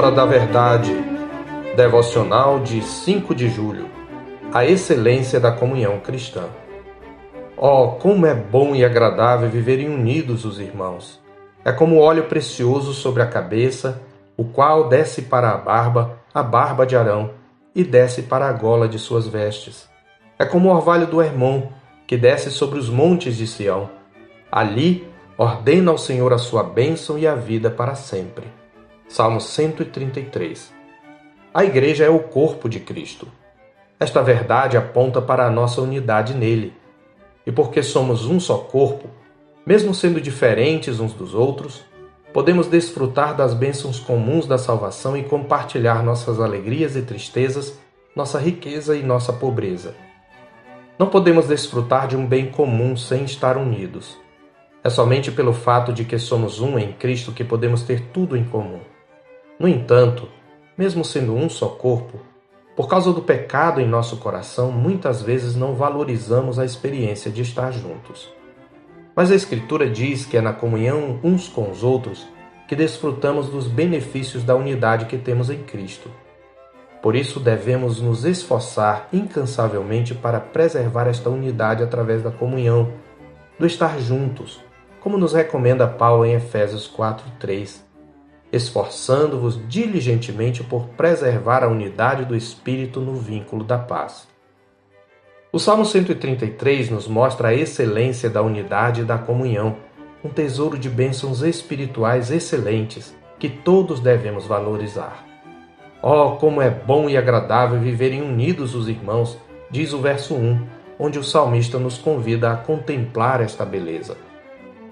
Hora da Verdade, devocional de 5 de julho, a excelência da comunhão cristã. Oh, como é bom e agradável viverem unidos os irmãos! É como óleo precioso sobre a cabeça, o qual desce para a barba de Arão, e desce para a gola de suas vestes. É como o orvalho do Hermon, que desce sobre os montes de Sião. Ali ordena ao Senhor a sua bênção e a vida para sempre. Salmo 133. A igreja é o corpo de Cristo. Esta verdade aponta para a nossa unidade nele. E porque somos um só corpo, mesmo sendo diferentes uns dos outros, podemos desfrutar das bênçãos comuns da salvação e compartilhar nossas alegrias e tristezas, nossa riqueza e nossa pobreza. Não podemos desfrutar de um bem comum sem estar unidos. É somente pelo fato de que somos um em Cristo que podemos ter tudo em comum. No entanto, mesmo sendo um só corpo, por causa do pecado em nosso coração, muitas vezes não valorizamos a experiência de estar juntos. Mas a Escritura diz que é na comunhão uns com os outros que desfrutamos dos benefícios da unidade que temos em Cristo. Por isso devemos nos esforçar incansavelmente para preservar esta unidade através da comunhão, do estar juntos, como nos recomenda Paulo em Efésios 4:3. Esforçando-vos diligentemente por preservar a unidade do Espírito no vínculo da paz. O Salmo 133 nos mostra a excelência da unidade e da comunhão, um tesouro de bênçãos espirituais excelentes que todos devemos valorizar. Oh, como é bom e agradável viverem unidos os irmãos, diz o verso 1, onde o salmista nos convida a contemplar esta beleza.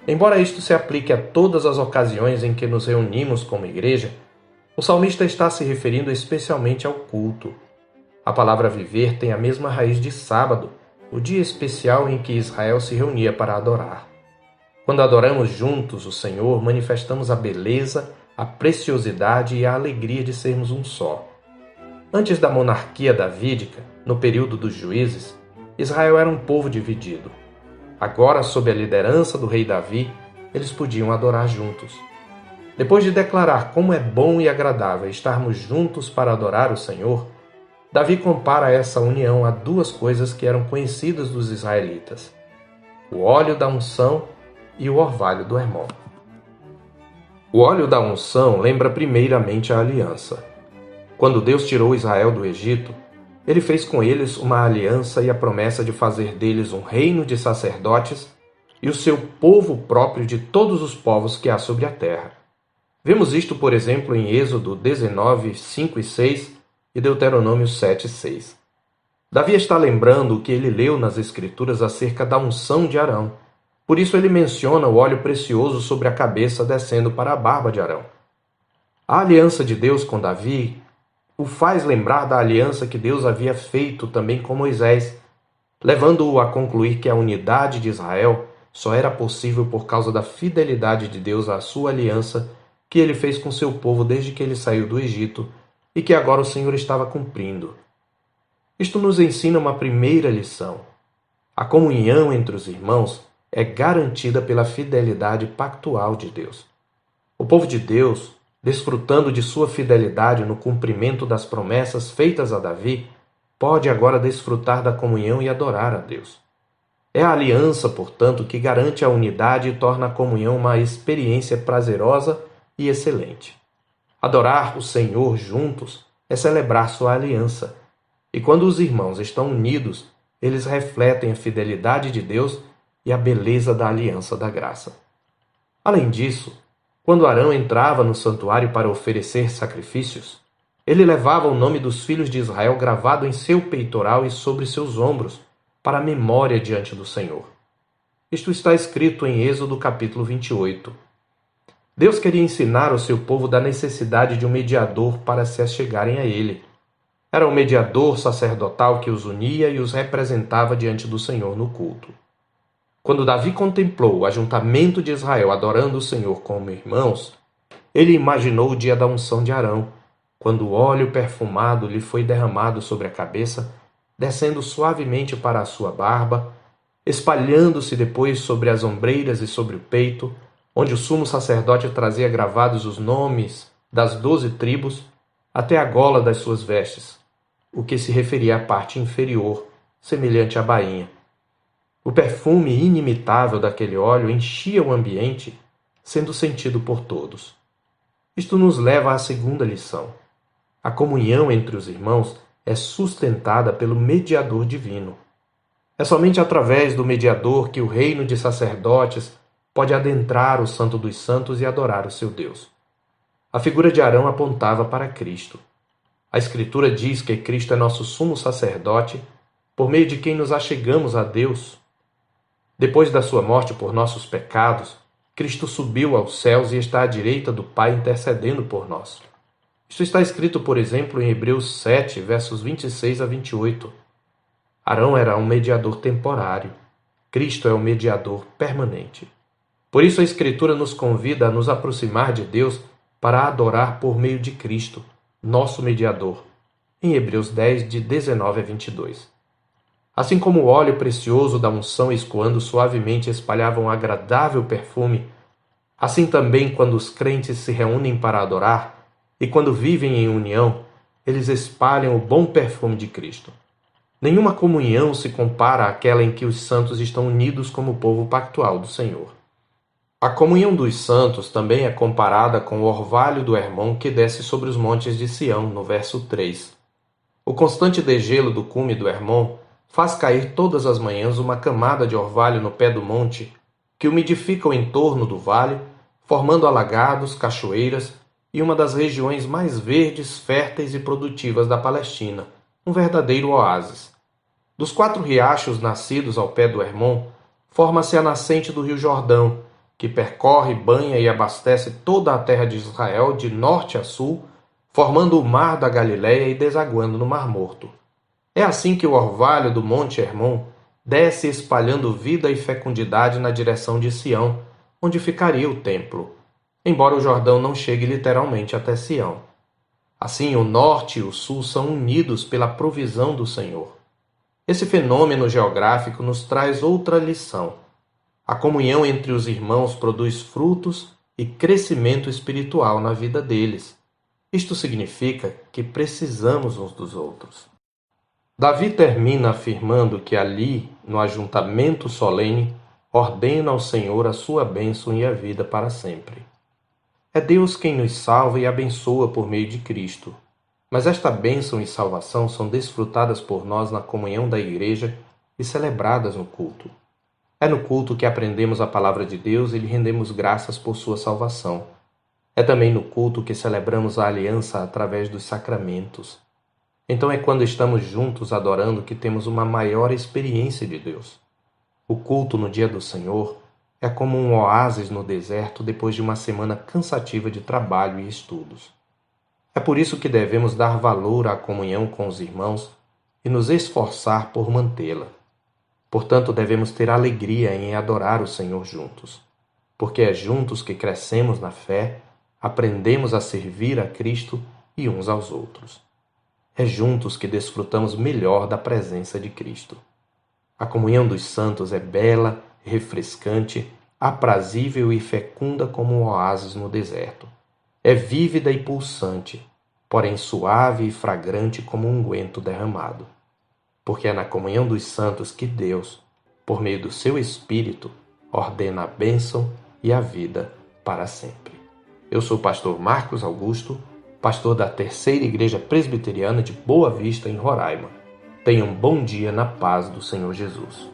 Embora isto se aplique a todas as ocasiões em que nos reunimos como igreja, o salmista está se referindo especialmente ao culto. A palavra viver tem a mesma raiz de sábado, o dia especial em que Israel se reunia para adorar. Quando adoramos juntos o Senhor, manifestamos a beleza, a preciosidade e a alegria de sermos um só. Antes da monarquia davídica, no período dos juízes, Israel era um povo dividido. Agora, sob a liderança do rei Davi, eles podiam adorar juntos. Depois de declarar como é bom e agradável estarmos juntos para adorar o Senhor, Davi compara essa união a duas coisas que eram conhecidas dos israelitas: o óleo da unção e o orvalho do Hermon. O óleo da unção lembra primeiramente a aliança. Quando Deus tirou Israel do Egito, Ele fez com eles uma aliança e a promessa de fazer deles um reino de sacerdotes e o seu povo próprio de todos os povos que há sobre a terra. Vemos isto, por exemplo, em Êxodo 19, 5 e 6 e Deuteronômio 7, 6. Davi está lembrando o que ele leu nas Escrituras acerca da unção de Arão. Por isso ele menciona o óleo precioso sobre a cabeça descendo para a barba de Arão. A aliança de Deus com Davi o faz lembrar da aliança que Deus havia feito também com Moisés, levando-o a concluir que a unidade de Israel só era possível por causa da fidelidade de Deus à sua aliança que ele fez com seu povo desde que ele saiu do Egito e que agora o Senhor estava cumprindo. Isto nos ensina uma primeira lição. A comunhão entre os irmãos é garantida pela fidelidade pactual de Deus. O povo de Deus, desfrutando de sua fidelidade no cumprimento das promessas feitas a Davi, pode agora desfrutar da comunhão e adorar a Deus. É a aliança, portanto, que garante a unidade e torna a comunhão uma experiência prazerosa e excelente. Adorar o Senhor juntos é celebrar sua aliança. E quando os irmãos estão unidos, eles refletem a fidelidade de Deus e a beleza da aliança da graça. Além disso, quando Arão entrava no santuário para oferecer sacrifícios, ele levava o nome dos filhos de Israel gravado em seu peitoral e sobre seus ombros, para a memória diante do Senhor. Isto está escrito em Êxodo capítulo 28. Deus queria ensinar ao seu povo da necessidade de um mediador para se achegarem a ele. Era um mediador sacerdotal que os unia e os representava diante do Senhor no culto. Quando Davi contemplou o ajuntamento de Israel adorando o Senhor como irmãos, ele imaginou o dia da unção de Arão, quando o óleo perfumado lhe foi derramado sobre a cabeça, descendo suavemente para a sua barba, espalhando-se depois sobre as ombreiras e sobre o peito, onde o sumo sacerdote trazia gravados os nomes das 12 tribos, até a gola das suas vestes, o que se referia à parte inferior, semelhante à bainha. O perfume inimitável daquele óleo enchia o ambiente, sendo sentido por todos. Isto nos leva à segunda lição. A comunhão entre os irmãos é sustentada pelo mediador divino. É somente através do mediador que o reino de sacerdotes pode adentrar o Santo dos Santos e adorar o seu Deus. A figura de Arão apontava para Cristo. A Escritura diz que Cristo é nosso sumo sacerdote, por meio de quem nos achegamos a Deus. Depois da sua morte por nossos pecados, Cristo subiu aos céus e está à direita do Pai intercedendo por nós. Isto está escrito, por exemplo, em Hebreus 7, versos 26 a 28. Arão era um mediador temporário. Cristo é o mediador permanente. Por isso a Escritura nos convida a nos aproximar de Deus para adorar por meio de Cristo, nosso mediador, em Hebreus 10, de 19 a 22. Assim como o óleo precioso da unção escoando suavemente espalhava um agradável perfume, assim também quando os crentes se reúnem para adorar, e quando vivem em união, eles espalham o bom perfume de Cristo. Nenhuma comunhão se compara àquela em que os santos estão unidos como povo pactual do Senhor. A comunhão dos santos também é comparada com o orvalho do Hermon que desce sobre os montes de Sião, no verso 3. O constante degelo do cume do Hermon faz cair todas as manhãs uma camada de orvalho no pé do monte, que umidifica o entorno do vale, formando alagados, cachoeiras e uma das regiões mais verdes, férteis e produtivas da Palestina, um verdadeiro oásis. Dos 4 riachos nascidos ao pé do Hermon, forma-se a nascente do rio Jordão, que percorre, banha e abastece toda a terra de Israel de norte a sul, formando o mar da Galileia e desaguando no Mar Morto. É assim que o orvalho do Monte Hermon desce espalhando vida e fecundidade na direção de Sião, onde ficaria o templo, embora o Jordão não chegue literalmente até Sião. Assim, o norte e o sul são unidos pela provisão do Senhor. Esse fenômeno geográfico nos traz outra lição. A comunhão entre os irmãos produz frutos e crescimento espiritual na vida deles. Isto significa que precisamos uns dos outros. Davi termina afirmando que ali, no ajuntamento solene, ordena ao Senhor a sua bênção e a vida para sempre. É Deus quem nos salva e abençoa por meio de Cristo. Mas esta bênção e salvação são desfrutadas por nós na comunhão da igreja e celebradas no culto. É no culto que aprendemos a palavra de Deus e lhe rendemos graças por sua salvação. É também no culto que celebramos a aliança através dos sacramentos. Então é quando estamos juntos adorando que temos uma maior experiência de Deus. O culto no dia do Senhor é como um oásis no deserto depois de uma semana cansativa de trabalho e estudos. É por isso que devemos dar valor à comunhão com os irmãos e nos esforçar por mantê-la. Portanto, devemos ter alegria em adorar o Senhor juntos, porque é juntos que crescemos na fé, aprendemos a servir a Cristo e uns aos outros. É juntos que desfrutamos melhor da presença de Cristo. A comunhão dos santos é bela, refrescante, aprazível e fecunda como um oásis no deserto. É vívida e pulsante, porém suave e fragrante como um unguento derramado. Porque é na comunhão dos santos que Deus, por meio do seu Espírito, ordena a bênção e a vida para sempre. Eu sou o pastor Marcos Augusto, pastor da Terceira Igreja Presbiteriana de Boa Vista, em Roraima. Tenha um bom dia na paz do Senhor Jesus.